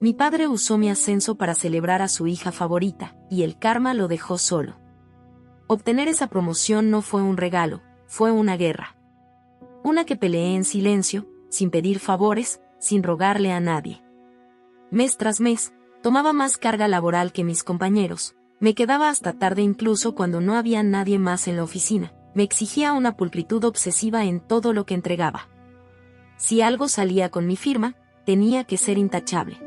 Mi padre usó mi ascenso para celebrar a su hija favorita, y el karma lo dejó solo. Obtener esa promoción no fue un regalo, fue una guerra. Una que peleé en silencio, sin pedir favores, sin rogarle a nadie. Mes tras mes, tomaba más carga laboral que mis compañeros, me quedaba hasta tarde incluso cuando no había nadie más en la oficina, me exigía una pulcritud obsesiva en todo lo que entregaba. Si algo salía con mi firma, tenía que ser intachable.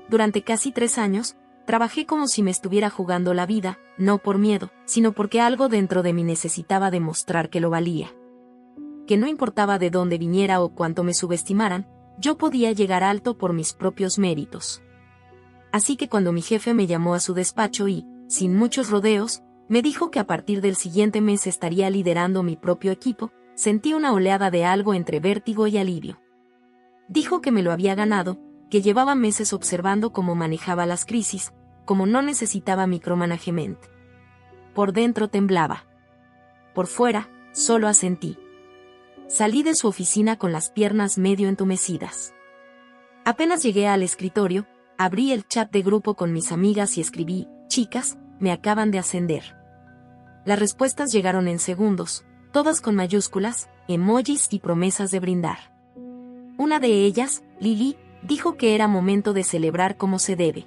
Durante casi 3 años, trabajé como si me estuviera jugando la vida, no por miedo, sino porque algo dentro de mí necesitaba demostrar que lo valía. Que no importaba de dónde viniera o cuánto me subestimaran, yo podía llegar alto por mis propios méritos. Así que cuando mi jefe me llamó a su despacho y, sin muchos rodeos, me dijo que a partir del siguiente mes estaría liderando mi propio equipo, sentí una oleada de algo entre vértigo y alivio. Dijo que me lo había ganado, que llevaba meses observando cómo manejaba las crisis, cómo no necesitaba micromanagement. Por dentro temblaba. Por fuera, solo asentí. Salí de su oficina con las piernas medio entumecidas. Apenas llegué al escritorio, abrí el chat de grupo con mis amigas y escribí: chicas, me acaban de ascender. Las respuestas llegaron en segundos, todas con mayúsculas, emojis y promesas de brindar. Una de ellas, Lili, dijo que era momento de celebrar como se debe.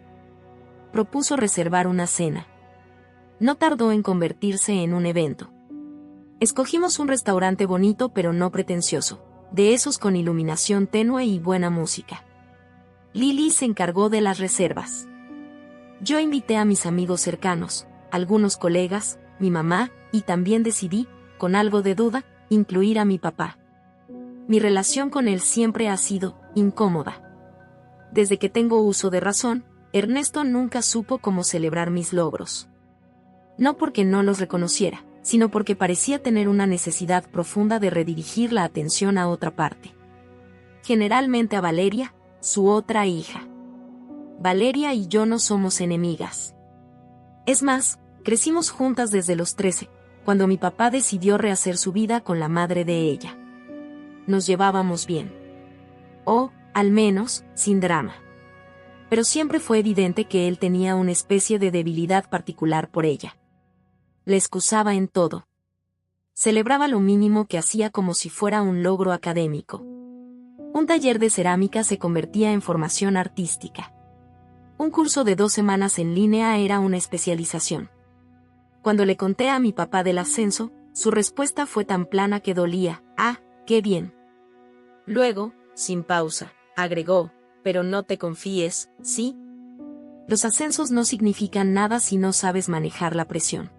Propuso reservar una cena. No tardó en convertirse en un evento. Escogimos un restaurante bonito pero no pretencioso, de esos con iluminación tenue y buena música. Lili se encargó de las reservas. Yo invité a mis amigos cercanos, algunos colegas, mi mamá, y también decidí, con algo de duda, incluir a mi papá. Mi relación con él siempre ha sido incómoda. Desde que tengo uso de razón, Ernesto nunca supo cómo celebrar mis logros. No porque no los reconociera, sino porque parecía tener una necesidad profunda de redirigir la atención a otra parte. Generalmente a Valeria, su otra hija. Valeria y yo no somos enemigas. Es más, crecimos juntas desde los 13, cuando mi papá decidió rehacer su vida con la madre de ella. Nos llevábamos bien. O, al menos, sin drama. Pero siempre fue evidente que él tenía una especie de debilidad particular por ella. Le excusaba en todo. Celebraba lo mínimo que hacía como si fuera un logro académico. Un taller de cerámica se convertía en formación artística. Un curso de 2 semanas en línea era una especialización. Cuando le conté a mi papá del ascenso, su respuesta fue tan plana que dolía: «Ah, qué bien». Luego, sin pausa, agregó: «Pero no te confíes, ¿sí? Los ascensos no significan nada si no sabes manejar la presión.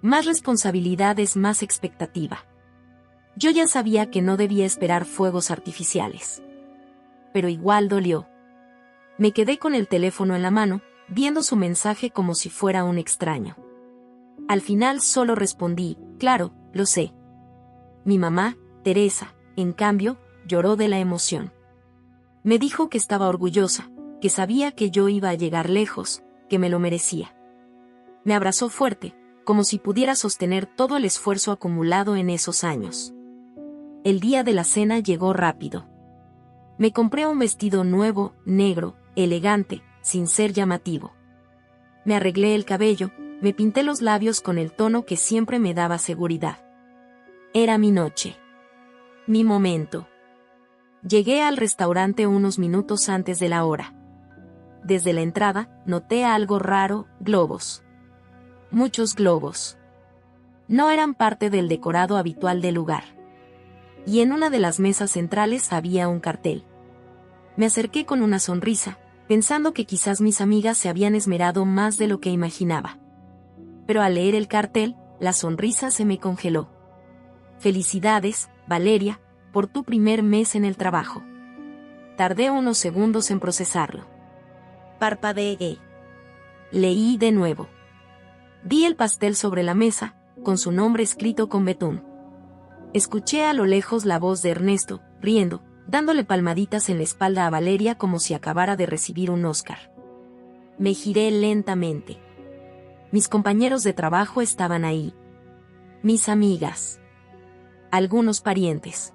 Más responsabilidad es más expectativa». Yo ya sabía que no debía esperar fuegos artificiales. Pero igual dolió. Me quedé con el teléfono en la mano, viendo su mensaje como si fuera un extraño. Al final solo respondí: «Claro, lo sé». Mi mamá, Teresa, en cambio, lloró de la emoción. Me dijo que estaba orgullosa, que sabía que yo iba a llegar lejos, que me lo merecía. Me abrazó fuerte, como si pudiera sostener todo el esfuerzo acumulado en esos años. El día de la cena llegó rápido. Me compré un vestido nuevo, negro, elegante, sin ser llamativo. Me arreglé el cabello, me pinté los labios con el tono que siempre me daba seguridad. Era mi noche. Mi momento. Llegué al restaurante unos minutos antes de la hora. Desde la entrada, noté algo raro: globos. Muchos globos. No eran parte del decorado habitual del lugar. Y en una de las mesas centrales había un cartel. Me acerqué con una sonrisa, pensando que quizás mis amigas se habían esmerado más de lo que imaginaba. Pero al leer el cartel, la sonrisa se me congeló. «Felicidades, Valeria, por tu primer mes en el trabajo». Tardé unos segundos en procesarlo. Parpadeé. Leí de nuevo. Vi el pastel sobre la mesa, con su nombre escrito con betún. Escuché a lo lejos la voz de Ernesto, riendo, dándole palmaditas en la espalda a Valeria como si acabara de recibir un Oscar. Me giré lentamente. Mis compañeros de trabajo estaban ahí. Mis amigas. Algunos parientes.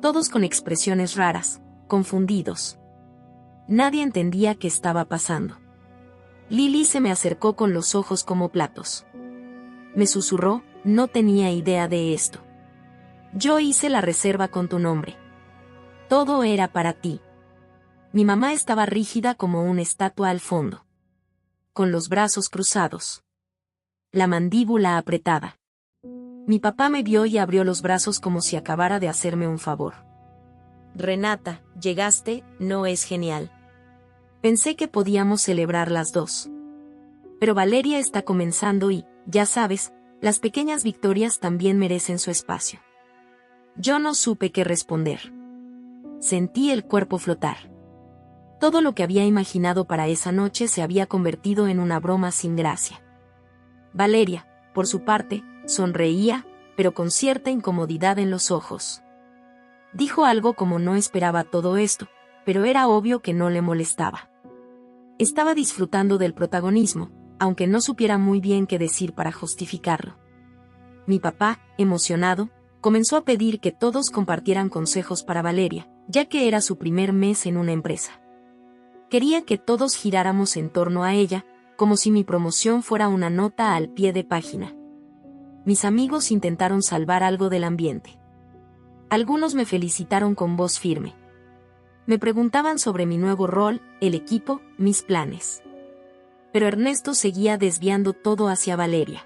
Todos con expresiones raras, confundidos. Nadie entendía qué estaba pasando. Lily se me acercó con los ojos como platos. Me susurró, no tenía idea de esto. Yo hice la reserva con tu nombre. Todo era para ti. Mi mamá estaba rígida como una estatua al fondo. Con los brazos cruzados. La mandíbula apretada. Mi papá me vio y abrió los brazos como si acabara de hacerme un favor. Renata, llegaste, ¿no es genial? Pensé que podíamos celebrar las dos. Pero Valeria está comenzando y, ya sabes, las pequeñas victorias también merecen su espacio. Yo no supe qué responder. Sentí el cuerpo flotar. Todo lo que había imaginado para esa noche se había convertido en una broma sin gracia. Valeria, por su parte, sonreía, pero con cierta incomodidad en los ojos. Dijo algo como no esperaba todo esto, pero era obvio que no le molestaba. Estaba disfrutando del protagonismo, aunque no supiera muy bien qué decir para justificarlo. Mi papá, emocionado, comenzó a pedir que todos compartieran consejos para Valeria, ya que era su primer mes en una empresa. Quería que todos giráramos en torno a ella, como si mi promoción fuera una nota al pie de página. Mis amigos intentaron salvar algo del ambiente. Algunos me felicitaron con voz firme. Me preguntaban sobre mi nuevo rol, el equipo, mis planes. Pero Ernesto seguía desviando todo hacia Valeria.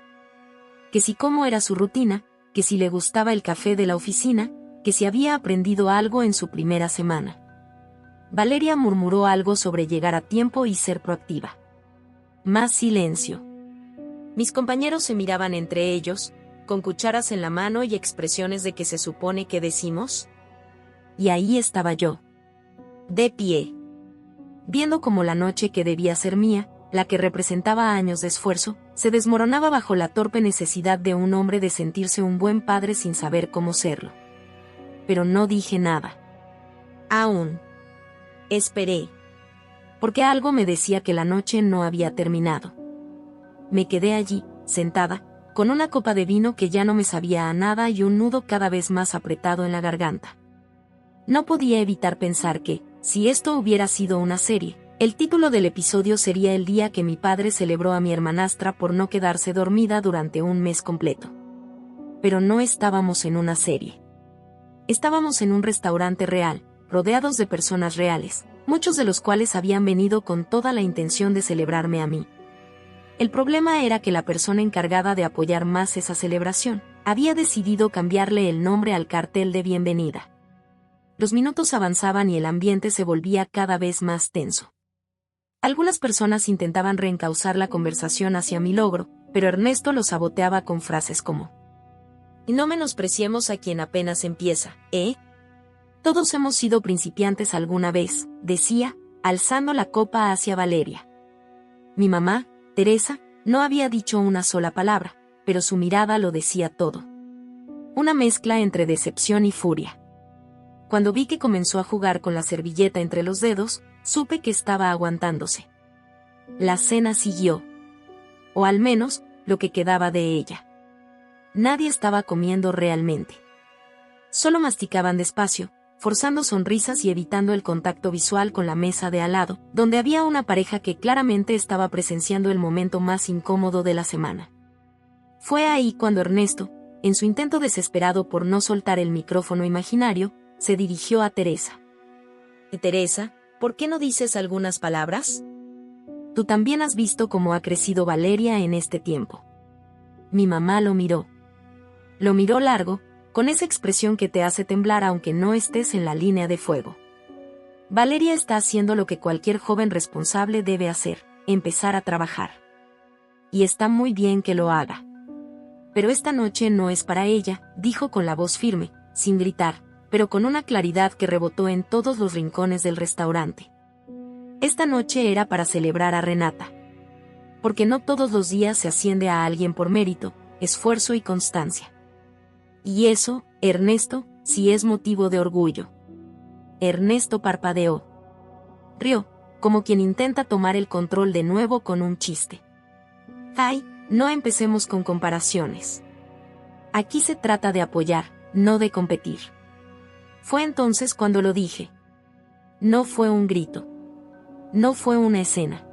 Que si cómo era su rutina, que si le gustaba el café de la oficina, que si había aprendido algo en su primera semana. Valeria murmuró algo sobre llegar a tiempo y ser proactiva. Más silencio. Mis compañeros se miraban entre ellos, con cucharas en la mano y expresiones de que se supone que decimos. Y ahí estaba yo. De pie. Viendo cómo la noche que debía ser mía, la que representaba años de esfuerzo, se desmoronaba bajo la torpe necesidad de un hombre de sentirse un buen padre sin saber cómo serlo. Pero no dije nada. Aún. Esperé. Porque algo me decía que la noche no había terminado. Me quedé allí, sentada, con una copa de vino que ya no me sabía a nada y un nudo cada vez más apretado en la garganta. No podía evitar pensar que, si esto hubiera sido una serie, el título del episodio sería el día que mi padre celebró a mi hermanastra por no quedarse dormida durante un mes completo. Pero no estábamos en una serie. Estábamos en un restaurante real, rodeados de personas reales, muchos de los cuales habían venido con toda la intención de celebrarme a mí. El problema era que la persona encargada de apoyar más esa celebración, había decidido cambiarle el nombre al cartel de bienvenida. Los minutos avanzaban y el ambiente se volvía cada vez más tenso. Algunas personas intentaban reencauzar la conversación hacia mi logro, pero Ernesto lo saboteaba con frases como: "Y no menospreciemos a quien apenas empieza, ¿eh? Todos hemos sido principiantes alguna vez", decía, alzando la copa hacia Valeria. Mi mamá, Teresa, no había dicho una sola palabra, pero su mirada lo decía todo. Una mezcla entre decepción y furia. Cuando vi que comenzó a jugar con la servilleta entre los dedos, supe que estaba aguantándose. La cena siguió. O al menos, lo que quedaba de ella. Nadie estaba comiendo realmente. Solo masticaban despacio, forzando sonrisas y evitando el contacto visual con la mesa de al lado, donde había una pareja que claramente estaba presenciando el momento más incómodo de la semana. Fue ahí cuando Ernesto, en su intento desesperado por no soltar el micrófono imaginario, se dirigió a Teresa. «Teresa, ¿por qué no dices algunas palabras? Tú también has visto cómo ha crecido Valeria en este tiempo». Mi mamá lo miró. Lo miró largo, con esa expresión que te hace temblar aunque no estés en la línea de fuego. Valeria está haciendo lo que cualquier joven responsable debe hacer, empezar a trabajar. Y está muy bien que lo haga. Pero esta noche no es para ella, dijo con la voz firme, sin gritar, pero con una claridad que rebotó en todos los rincones del restaurante. Esta noche era para celebrar a Renata. Porque no todos los días se asciende a alguien por mérito, esfuerzo y constancia. Y eso, Ernesto, sí es motivo de orgullo. Ernesto parpadeó. Rió, como quien intenta tomar el control de nuevo con un chiste. Ay, no empecemos con comparaciones. Aquí se trata de apoyar, no de competir. Fue entonces cuando lo dije. No fue un grito. No fue una escena.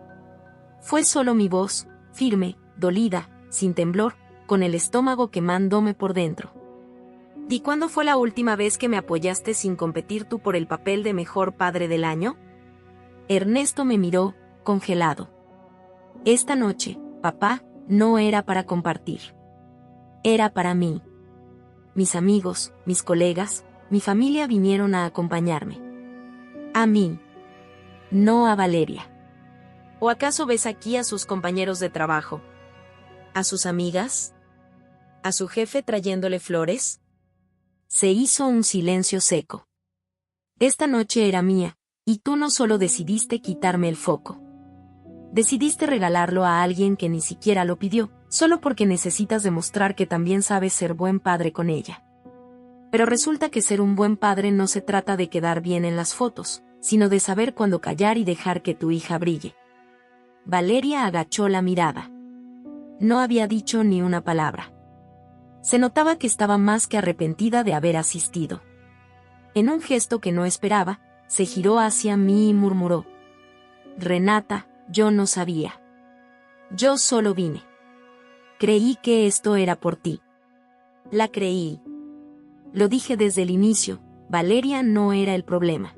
Fue solo mi voz, firme, dolida, sin temblor, con el estómago quemándome por dentro. ¿Y cuándo fue la última vez que me apoyaste sin competir tú por el papel de mejor padre del año? Ernesto me miró, congelado. Esta noche, papá, no era para compartir. Era para mí. Mis amigos, mis colegas, mi familia vinieron a acompañarme. A mí. No a Valeria. ¿O acaso ves aquí a sus compañeros de trabajo? ¿A sus amigas? ¿A su jefe trayéndole flores? Se hizo un silencio seco. Esta noche era mía, y tú no solo decidiste quitarme el foco. Decidiste regalarlo a alguien que ni siquiera lo pidió, solo porque necesitas demostrar que también sabes ser buen padre con ella. Pero resulta que ser un buen padre no se trata de quedar bien en las fotos, sino de saber cuándo callar y dejar que tu hija brille. Valeria agachó la mirada. No había dicho ni una palabra. Se notaba que estaba más que arrepentida de haber asistido. En un gesto que no esperaba, se giró hacia mí y murmuró: Renata, yo no sabía. Yo solo vine. Creí que esto era por ti. La creí. Lo dije desde el inicio, Valeria no era el problema.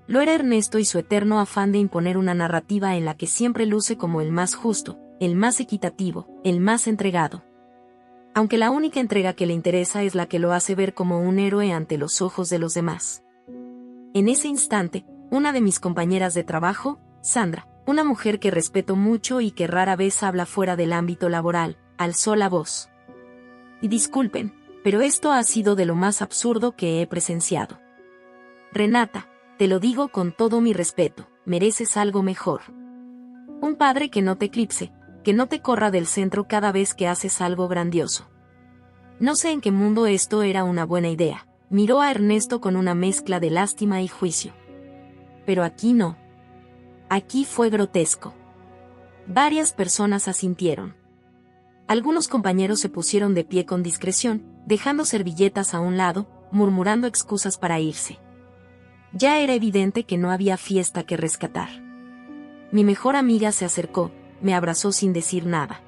Lo era Ernesto y su eterno afán de imponer una narrativa en la que siempre luce como el más justo, el más equitativo, el más entregado. Aunque la única entrega que le interesa es la que lo hace ver como un héroe ante los ojos de los demás. En ese instante, una de mis compañeras de trabajo, Sandra, una mujer que respeto mucho y que rara vez habla fuera del ámbito laboral, alzó la voz. Y disculpen, pero esto ha sido de lo más absurdo que he presenciado. Renata, te lo digo con todo mi respeto, mereces algo mejor. Un padre que no te eclipse, que no te corra del centro cada vez que haces algo grandioso. No sé en qué mundo esto era una buena idea. Miró a Ernesto con una mezcla de lástima y juicio. Pero aquí no. Aquí fue grotesco. Varias personas asintieron. Algunos compañeros se pusieron de pie con discreción, dejando servilletas a un lado, murmurando excusas para irse. Ya era evidente que no había fiesta que rescatar. Mi mejor amiga se acercó, me abrazó sin decir nada.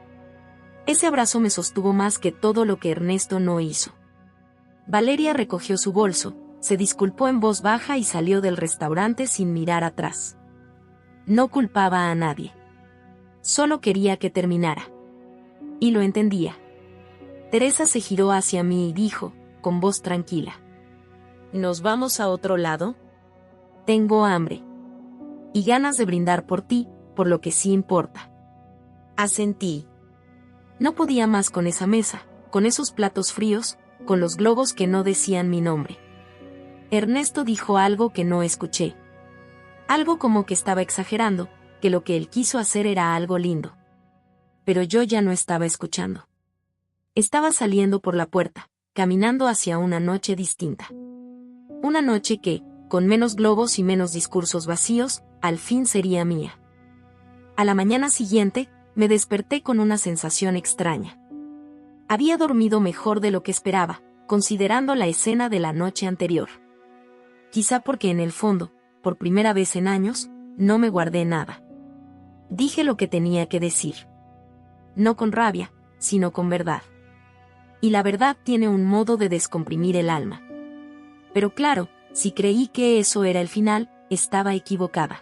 Ese abrazo me sostuvo más que todo lo que Ernesto no hizo. Valeria recogió su bolso, se disculpó en voz baja y salió del restaurante sin mirar atrás. No culpaba a nadie. Solo quería que terminara. Y lo entendía. Teresa se giró hacia mí y dijo, con voz tranquila: ¿Nos vamos a otro lado? Tengo hambre. Y ganas de brindar por ti, por lo que sí importa. Asentí. No podía más con esa mesa, con esos platos fríos, con los globos que no decían mi nombre. Ernesto dijo algo que no escuché. Algo como que estaba exagerando, que lo que él quiso hacer era algo lindo. Pero yo ya no estaba escuchando. Estaba saliendo por la puerta, caminando hacia una noche distinta. Una noche que, con menos globos y menos discursos vacíos, al fin sería mía. A la mañana siguiente, me desperté con una sensación extraña. Había dormido mejor de lo que esperaba, considerando la escena de la noche anterior. Quizá porque en el fondo, por primera vez en años, no me guardé nada. Dije lo que tenía que decir. No con rabia, sino con verdad. Y la verdad tiene un modo de descomprimir el alma. Pero claro, si creí que eso era el final, estaba equivocada.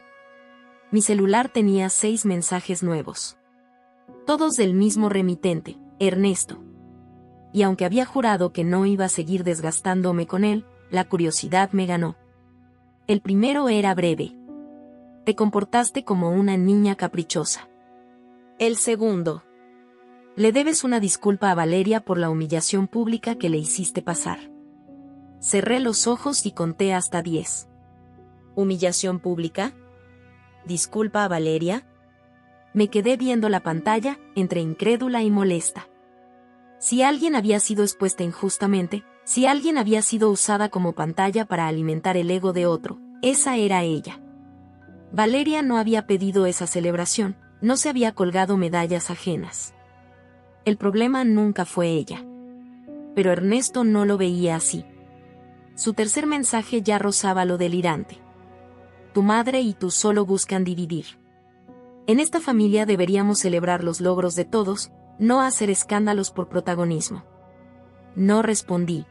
Mi celular tenía 6 mensajes nuevos. Todos del mismo remitente, Ernesto. Y aunque había jurado que no iba a seguir desgastándome con él, la curiosidad me ganó. El primero era breve. Te comportaste como una niña caprichosa. El segundo. Le debes una disculpa a Valeria por la humillación pública que le hiciste pasar. Cerré los ojos y conté hasta 10. ¿Humillación pública? ¿Disculpa a Valeria? Me quedé viendo la pantalla, entre incrédula y molesta. Si alguien había sido expuesta injustamente, si alguien había sido usada como pantalla para alimentar el ego de otro, esa era ella. Valeria no había pedido esa celebración, no se había colgado medallas ajenas. El problema nunca fue ella. Pero Ernesto no lo veía así. Su tercer mensaje ya rozaba lo delirante. Tu madre y tú solo buscan dividir. En esta familia deberíamos celebrar los logros de todos, no hacer escándalos por protagonismo. No respondí.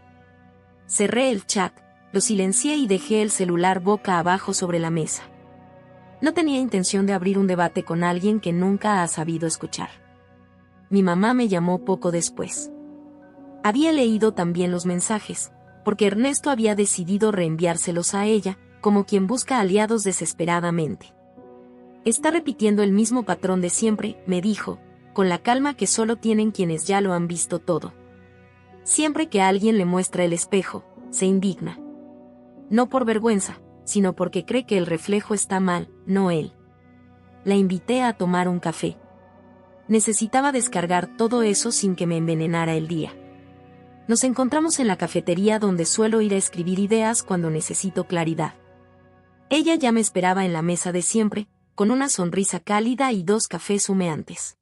Cerré el chat, lo silencié y dejé el celular boca abajo sobre la mesa. No tenía intención de abrir un debate con alguien que nunca ha sabido escuchar. Mi mamá me llamó poco después. Había leído también los mensajes, porque Ernesto había decidido reenviárselos a ella, como quien busca aliados desesperadamente. Está repitiendo el mismo patrón de siempre, me dijo, con la calma que solo tienen quienes ya lo han visto todo. Siempre que alguien le muestra el espejo, se indigna. No por vergüenza, sino porque cree que el reflejo está mal, no él. La invité a tomar un café. Necesitaba descargar todo eso sin que me envenenara el día. Nos encontramos en la cafetería donde suelo ir a escribir ideas cuando necesito claridad. Ella ya me esperaba en la mesa de siempre, con una sonrisa cálida y 2 cafés humeantes.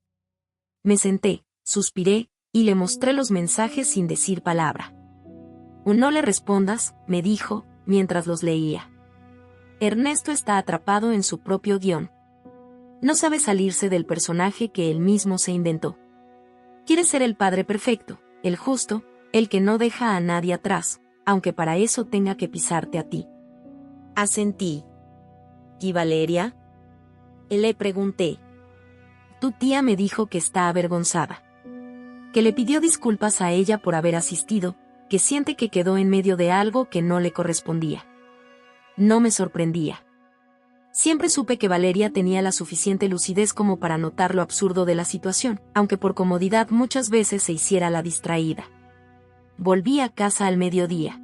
Me senté, suspiré, y le mostré los mensajes sin decir palabra. No le respondas, me dijo, mientras los leía. Ernesto está atrapado en su propio guión. No sabe salirse del personaje que él mismo se inventó. Quiere ser el padre perfecto, el justo, el que no deja a nadie atrás, aunque para eso tenga que pisarte a ti. Asentí. ¿Y Valeria? Le pregunté. Tu tía me dijo que está avergonzada. Que le pidió disculpas a ella por haber asistido, que siente que quedó en medio de algo que no le correspondía. No me sorprendía. Siempre supe que Valeria tenía la suficiente lucidez como para notar lo absurdo de la situación, aunque por comodidad muchas veces se hiciera la distraída. Volví a casa al mediodía.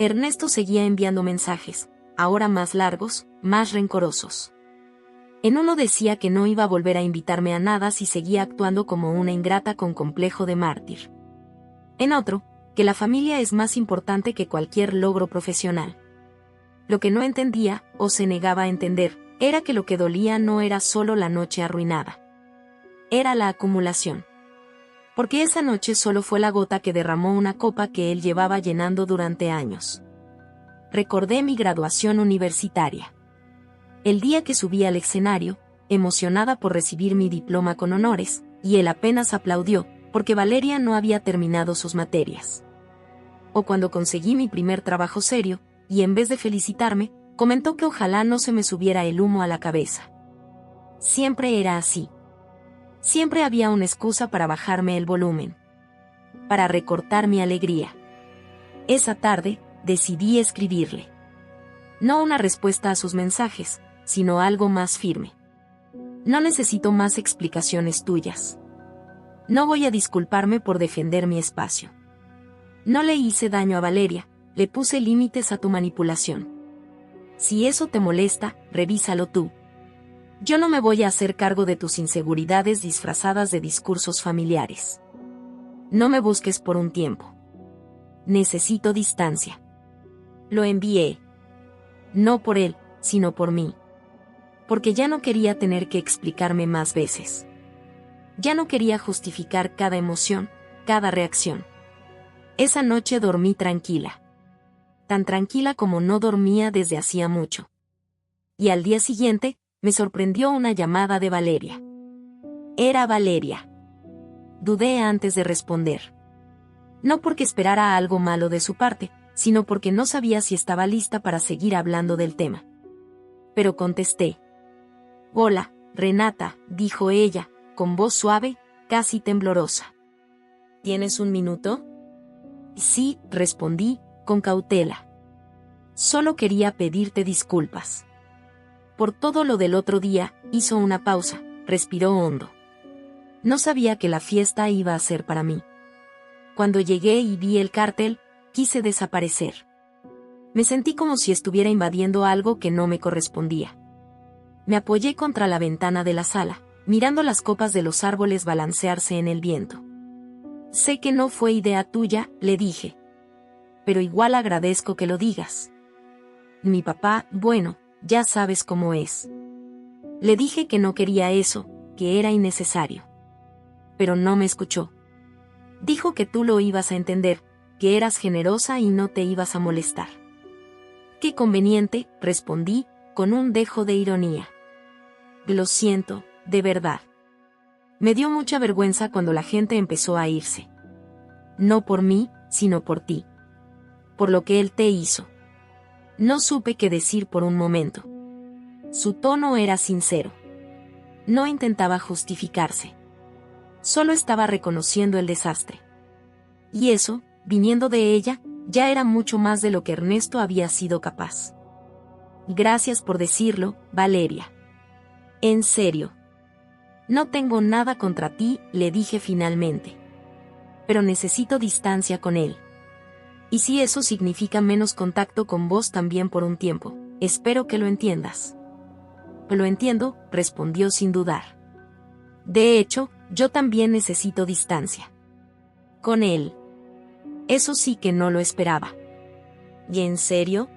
Ernesto seguía enviando mensajes, ahora más largos, más rencorosos. En uno decía que no iba a volver a invitarme a nada si seguía actuando como una ingrata con complejo de mártir. En otro, que la familia es más importante que cualquier logro profesional. Lo que no entendía, o se negaba a entender, era que lo que dolía no era solo la noche arruinada. Era la acumulación. Porque esa noche solo fue la gota que derramó una copa que él llevaba llenando durante años. Recordé mi graduación universitaria. El día que subí al escenario, emocionada por recibir mi diploma con honores, y él apenas aplaudió, porque Valeria no había terminado sus materias. O cuando conseguí mi primer trabajo serio, y en vez de felicitarme, comentó que ojalá no se me subiera el humo a la cabeza. Siempre era así. Siempre había una excusa para bajarme el volumen. Para recortar mi alegría. Esa tarde, decidí escribirle. No una respuesta a sus mensajes, sino algo más firme. No necesito más explicaciones tuyas. No voy a disculparme por defender mi espacio. No le hice daño a Valeria, le puse límites a tu manipulación. Si eso te molesta, revísalo tú. Yo no me voy a hacer cargo de tus inseguridades disfrazadas de discursos familiares. No me busques por un tiempo. Necesito distancia. Lo envié. No por él, sino por mí. Porque ya no quería tener que explicarme más veces. Ya no quería justificar cada emoción, cada reacción. Esa noche dormí tranquila. Tan tranquila como no dormía desde hacía mucho. Y al día siguiente, me sorprendió una llamada de Valeria. Era Valeria. Dudé antes de responder. No porque esperara algo malo de su parte, sino porque no sabía si estaba lista para seguir hablando del tema. Pero contesté. Hola, Renata, dijo ella, con voz suave, casi temblorosa. ¿Tienes un minuto? Sí, respondí, con cautela. Solo quería pedirte disculpas. Por todo lo del otro día, hizo una pausa, respiró hondo. No sabía que la fiesta iba a ser para mí. Cuando llegué y vi el cartel, quise desaparecer. Me sentí como si estuviera invadiendo algo que no me correspondía. Me apoyé contra la ventana de la sala, mirando las copas de los árboles balancearse en el viento. Sé que no fue idea tuya, le dije. Pero igual agradezco que lo digas. Mi papá, bueno, ya sabes cómo es. Le dije que no quería eso, que era innecesario. Pero no me escuchó. Dijo que tú lo ibas a entender, que eras generosa y no te ibas a molestar. Qué conveniente, respondí, con un dejo de ironía. Lo siento, de verdad. Me dio mucha vergüenza cuando la gente empezó a irse. No por mí, sino por ti. Por lo que él te hizo. No supe qué decir por un momento. Su tono era sincero. No intentaba justificarse. Solo estaba reconociendo el desastre. Y eso, viniendo de ella, ya era mucho más de lo que Ernesto había sido capaz. Gracias por decirlo, Valeria. En serio. No tengo nada contra ti, le dije finalmente. Pero necesito distancia con él. Y si eso significa menos contacto con vos también por un tiempo, espero que lo entiendas. Lo entiendo, respondió sin dudar. De hecho, yo también necesito distancia. Con él. Eso sí que no lo esperaba. ¿Y en serio?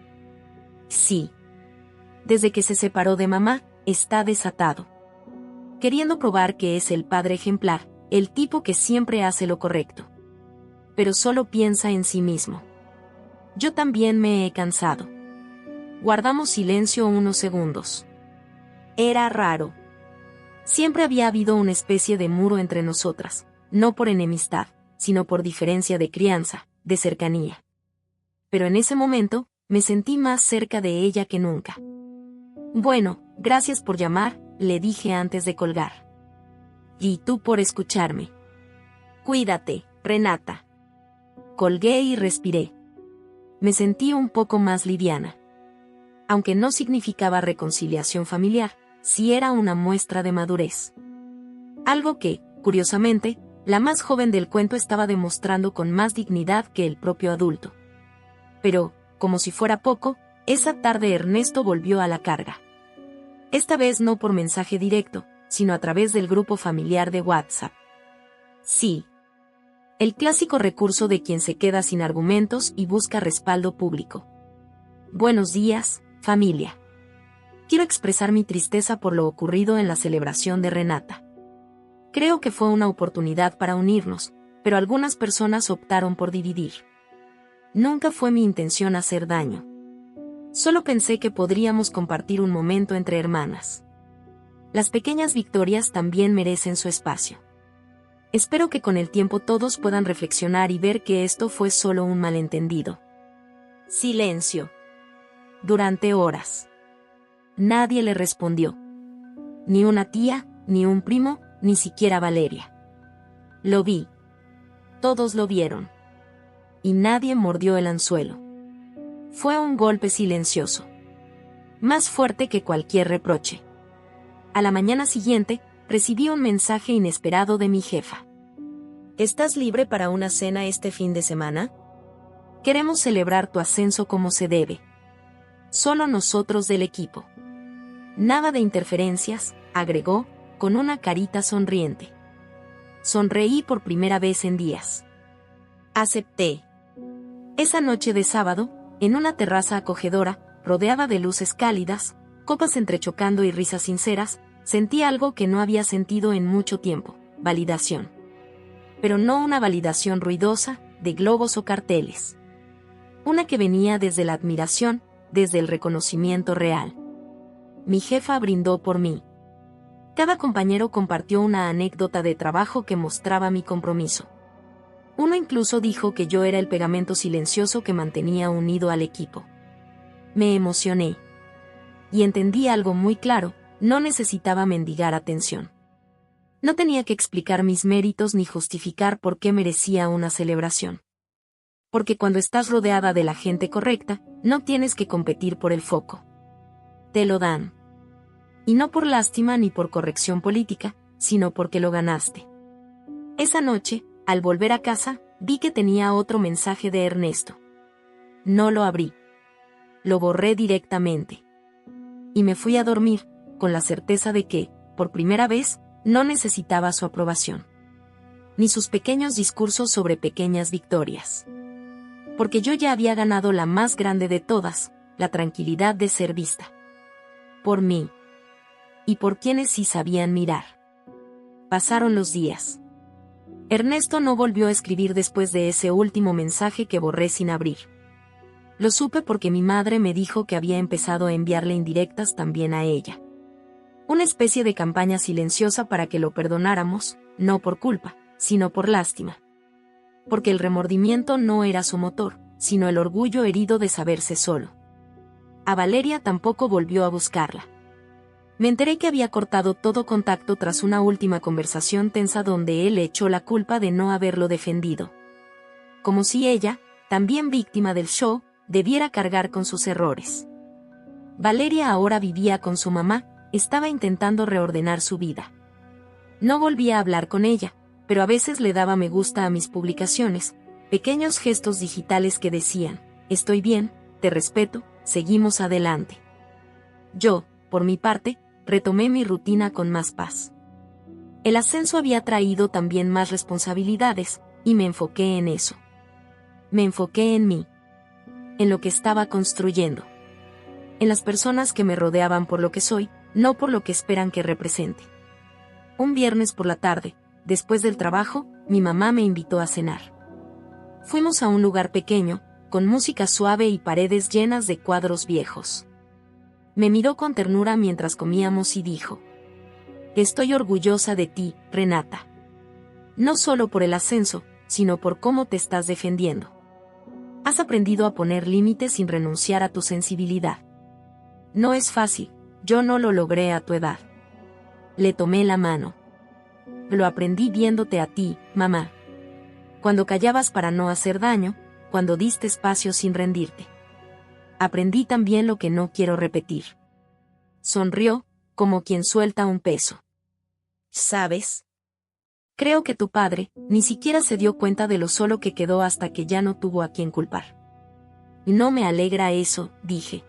Sí. Desde que se separó de mamá, está desatado. Queriendo probar que es el padre ejemplar, el tipo que siempre hace lo correcto. Pero solo piensa en sí mismo. Yo también me he cansado. Guardamos silencio unos segundos. Era raro. Siempre había habido una especie de muro entre nosotras, no por enemistad, sino por diferencia de crianza, de cercanía. Pero en ese momento, me sentí más cerca de ella que nunca. Bueno, gracias por llamar, le dije antes de colgar. Y tú por escucharme. Cuídate, Renata. Colgué y respiré. Me sentí un poco más liviana. Aunque no significaba reconciliación familiar, sí era una muestra de madurez. Algo que, curiosamente, la más joven del cuento estaba demostrando con más dignidad que el propio adulto. Pero, como si fuera poco, esa tarde Ernesto volvió a la carga. Esta vez no por mensaje directo, sino a través del grupo familiar de WhatsApp. Sí. El clásico recurso de quien se queda sin argumentos y busca respaldo público. Buenos días, familia. Quiero expresar mi tristeza por lo ocurrido en la celebración de Renata. Creo que fue una oportunidad para unirnos, pero algunas personas optaron por dividir. Nunca fue mi intención hacer daño. Solo pensé que podríamos compartir un momento entre hermanas. Las pequeñas victorias también merecen su espacio. Espero que con el tiempo todos puedan reflexionar y ver que esto fue solo un malentendido. Silencio. Durante horas. Nadie le respondió. Ni una tía, ni un primo, ni siquiera Valeria. Lo vi. Todos lo vieron. Y nadie mordió el anzuelo. Fue un golpe silencioso. Más fuerte que cualquier reproche. A la mañana siguiente, recibí un mensaje inesperado de mi jefa. ¿Estás libre para una cena este fin de semana? Queremos celebrar tu ascenso como se debe. Solo nosotros del equipo. Nada de interferencias, agregó, con una carita sonriente. Sonreí por primera vez en días. Acepté. Esa noche de sábado, en una terraza acogedora, rodeada de luces cálidas, copas entrechocando y risas sinceras, sentí algo que no había sentido en mucho tiempo, validación. Pero no una validación ruidosa, de globos o carteles. Una que venía desde la admiración, desde el reconocimiento real. Mi jefa brindó por mí. Cada compañero compartió una anécdota de trabajo que mostraba mi compromiso. Uno incluso dijo que yo era el pegamento silencioso que mantenía unido al equipo. Me emocioné. Y entendí algo muy claro, no necesitaba mendigar atención. No tenía que explicar mis méritos ni justificar por qué merecía una celebración. Porque cuando estás rodeada de la gente correcta, no tienes que competir por el foco. Te lo dan. Y no por lástima ni por corrección política, sino porque lo ganaste. Esa noche, al volver a casa, vi que tenía otro mensaje de Ernesto. No lo abrí. Lo borré directamente. Y me fui a dormir, con la certeza de que, por primera vez, no necesitaba su aprobación. Ni sus pequeños discursos sobre pequeñas victorias. Porque yo ya había ganado la más grande de todas, la tranquilidad de ser vista. Por mí. Y por quienes sí sabían mirar. Pasaron los días. Ernesto no volvió a escribir después de ese último mensaje que borré sin abrir. Lo supe porque mi madre me dijo que había empezado a enviarle indirectas también a ella. Una especie de campaña silenciosa para que lo perdonáramos, no por culpa, sino por lástima. Porque el remordimiento no era su motor, sino el orgullo herido de saberse solo. A Valeria tampoco volvió a buscarla. Me enteré que había cortado todo contacto tras una última conversación tensa donde él le echó la culpa de no haberlo defendido. Como si ella, también víctima del show, debiera cargar con sus errores. Valeria ahora vivía con su mamá, estaba intentando reordenar su vida. No volvía a hablar con ella, pero a veces le daba me gusta a mis publicaciones, pequeños gestos digitales que decían, estoy bien, te respeto, seguimos adelante. Yo, por mi parte, retomé mi rutina con más paz. El ascenso había traído también más responsabilidades, y me enfoqué en eso. Me enfoqué en mí. En lo que estaba construyendo. En las personas que me rodeaban por lo que soy, no por lo que esperan que represente. Un viernes por la tarde, después del trabajo, mi mamá me invitó a cenar. Fuimos a un lugar pequeño, con música suave y paredes llenas de cuadros viejos. Me miró con ternura mientras comíamos y dijo: estoy orgullosa de ti, Renata. No solo por el ascenso, sino por cómo te estás defendiendo. Has aprendido a poner límites sin renunciar a tu sensibilidad. No es fácil, yo no lo logré a tu edad. Le tomé la mano. Lo aprendí viéndote a ti, mamá. Cuando callabas para no hacer daño, cuando diste espacio sin rendirte. Aprendí también lo que no quiero repetir. Sonrió, como quien suelta un peso. ¿Sabes? Creo que tu padre ni siquiera se dio cuenta de lo solo que quedó hasta que ya no tuvo a quien culpar. No me alegra eso, dije.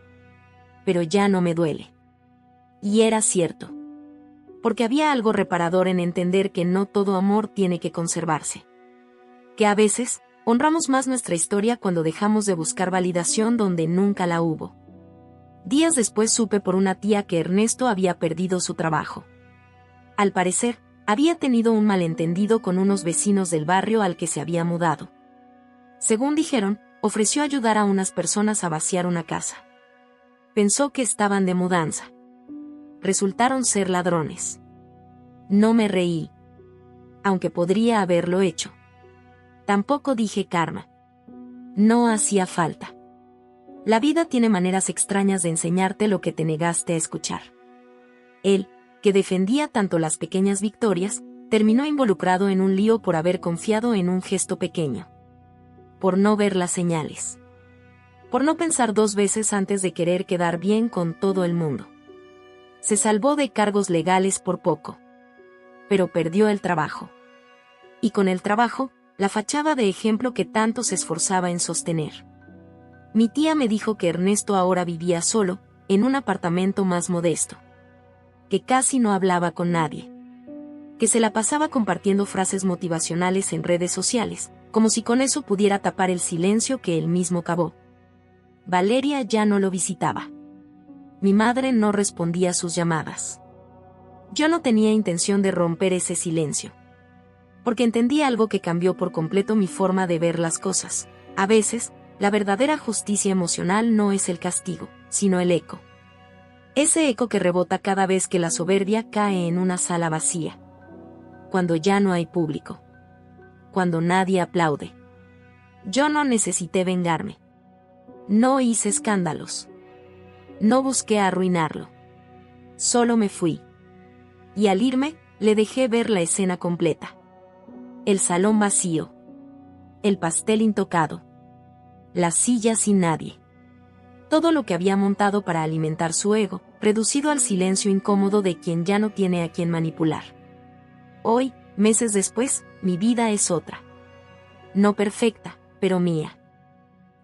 Pero ya no me duele. Y era cierto. Porque había algo reparador en entender que no todo amor tiene que conservarse. Que a veces, honramos más nuestra historia cuando dejamos de buscar validación donde nunca la hubo. Días después supe por una tía que Ernesto había perdido su trabajo. Al parecer, había tenido un malentendido con unos vecinos del barrio al que se había mudado. Según dijeron, ofreció ayudar a unas personas a vaciar una casa. Pensó que estaban de mudanza. Resultaron ser ladrones. No me reí. Aunque podría haberlo hecho. Tampoco dije karma. No hacía falta. La vida tiene maneras extrañas de enseñarte lo que te negaste a escuchar. Él, que defendía tanto las pequeñas victorias, terminó involucrado en un lío por haber confiado en un gesto pequeño. Por no ver las señales. Por no pensar dos veces antes de querer quedar bien con todo el mundo. Se salvó de cargos legales por poco. Pero perdió el trabajo. Y con el trabajo, la fachada de ejemplo que tanto se esforzaba en sostener. Mi tía me dijo que Ernesto ahora vivía solo, en un apartamento más modesto. Que casi no hablaba con nadie. Que se la pasaba compartiendo frases motivacionales en redes sociales, como si con eso pudiera tapar el silencio que él mismo cavó. Valeria ya no lo visitaba. Mi madre no respondía a sus llamadas. Yo no tenía intención de romper ese silencio. Porque entendí algo que cambió por completo mi forma de ver las cosas. A veces, la verdadera justicia emocional no es el castigo, sino el eco. Ese eco que rebota cada vez que la soberbia cae en una sala vacía. Cuando ya no hay público. Cuando nadie aplaude. Yo no necesité vengarme. No hice escándalos. No busqué arruinarlo. Solo me fui. Y al irme, le dejé ver la escena completa. El salón vacío. El pastel intocado. La silla sin nadie. Todo lo que había montado para alimentar su ego, reducido al silencio incómodo de quien ya no tiene a quien manipular. Hoy, meses después, mi vida es otra. No perfecta, pero mía.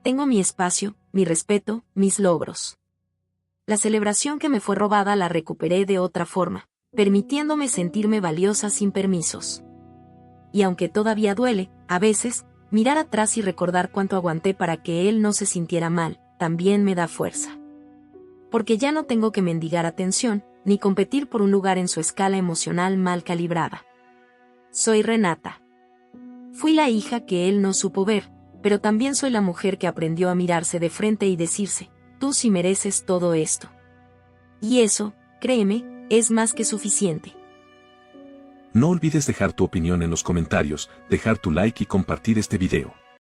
Tengo mi espacio, mi respeto, mis logros. La celebración que me fue robada la recuperé de otra forma, permitiéndome sentirme valiosa sin permisos. Y aunque todavía duele, a veces, mirar atrás y recordar cuánto aguanté para que él no se sintiera mal, también me da fuerza. Porque ya no tengo que mendigar atención, ni competir por un lugar en su escala emocional mal calibrada. Soy Renata. Fui la hija que él no supo ver, pero también soy la mujer que aprendió a mirarse de frente y decirse, tú sí mereces todo esto. Y eso, créeme, es más que suficiente. No olvides dejar tu opinión en los comentarios, dejar tu like y compartir este video.